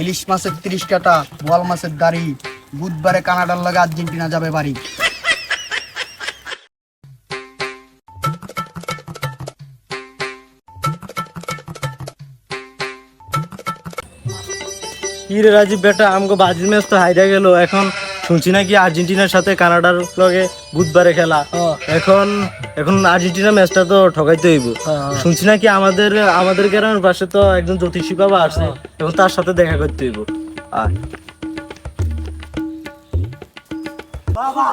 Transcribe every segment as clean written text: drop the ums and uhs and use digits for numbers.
ইলিশ মাছের 30 কাটা, বোয়াল মাছের দাড়ি। বুধবারে কানাডার লগে আর্জেন্টিনা যাবে বাড়ি। কি রে রাজীব বেটা, আমাকে ব্রাজিল ম্যাচ তো হাইরা গেল। এখন শুনছি নাকি আর্জেন্টিনার সাথে কানাডার লগে বুধবারে খেলা। এখন এখন আর্জেন্টিনা ম্যাচটা তো ঠকাইতে হইব। শুনছি নাকি আমাদের আমাদের গ্রামের পাশে তো একজন জ্যোতিষী বাবা আছে, এখন তার সাথে দেখা করতে হইব। আয় বাবা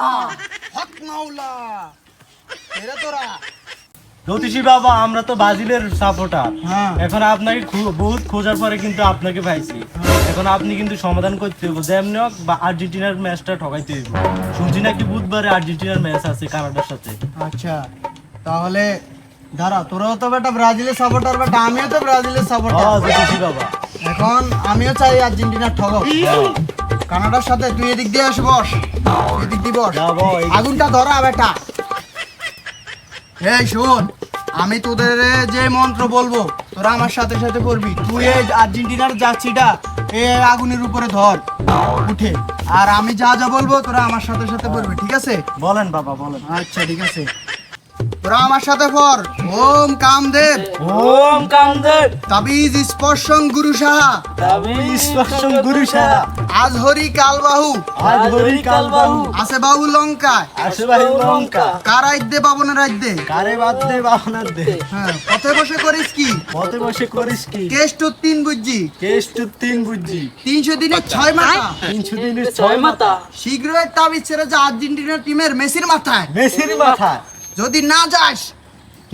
হক মাওলা, এরা তোরা জ্যোতিষী বাবা, আমরা তো ব্রাজিলের সাপোর্টার। হ্যাঁ। এখন আপনাকে বহুত খোঁজার পরে কিন্তু আপনাকে পাইছি। এখন আপনি কিন্তু সমাধান করতে হইব, যেমনি হোক বা আর্জেন্টিনার ম্যাচটা ঠকাইতে হইব। শুনছি নাকি বুধবারে আর্জেন্টিনার ম্যাচ আছে কানাডার সাথে। আচ্ছা তাহলে দাঁড়া, তোরাও তো বেটা ব্রাজিলের সাপোর্টার, বেটা আমিও তো ব্রাজিলের সাপোর্টার। জ্যোতিষী বাবা, এখন আমিও চাই আর্জেন্টিনার ঠগক কানাডার সাথে। তুই এদিক দিয়ে আসে বস, এদিক দিয়ে বস, যাবো। আগুনটা ধরা বেটা। এই শোন, আমি তোদের যে মন্ত্র বলবো তোরা আমার সাথে সাথে করবি। তুই এই আর্জেন্টিনার যাচ্ছিটা এই আগুনের উপরে ধর উঠে, আর আমি যা যা বলবো তোরা আমার সাথে সাথে করবি, ঠিক আছে? বলেন বাবা বলেন। আচ্ছা ঠিক আছে, তোরা আমার সাথে পর। ওম কামদেব, ওম কামদেব, তাবিজ স্পর্শং গুরু সাহা, তাবিজ স্পর্শং গুরু সাহা, আজ হরি কালবাহু, আজ হরি কাল বাহু, আছে বাহু লঙ্কায়, আসে বাহি লঙ্কা, কারাইদ্যে বাবনের রাজ্যে। কারে বাদ দে বাহনার দে, হ্যাঁ, পথে বসে করিস কি? পথে বসে করিস কি? কেষ্ট 3 বুঝছি, কেষ্টু 3 বুঝি, 300 দিনে 6 মাথা। 300 দিনের 6 মাথা, শীঘ্রই তাবিজ ছেড়ে যা আর্জেন্টিনা টিমের মেসির মাথায়। মেসির মাথা। যদি না যাস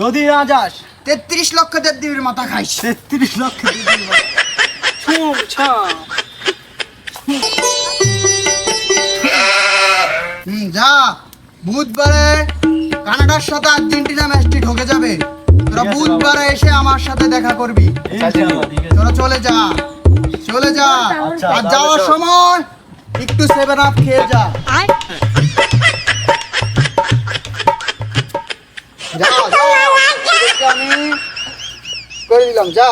যদি না যাস 33 লক্ষ দেবদেবীর মাথা খাইস। 33 লক্ষ যা, বুধবারে কানাডার সাথে আর্জেন্টিনা ম্যাচটি ঢুকে যাবে। তোরা ঠিক আছে বুধবারে এসে আমার সাথে দেখা করবি। ইনশাআল্লাহ, ঠিক আছে। তোরা চলে যা, চলে যা। আচ্ছা, আর যাওয়ার সময় একটু 7 আপ খেয়ে যা। যা, যা, তোদেরকে আমি করে দিলাম, যা।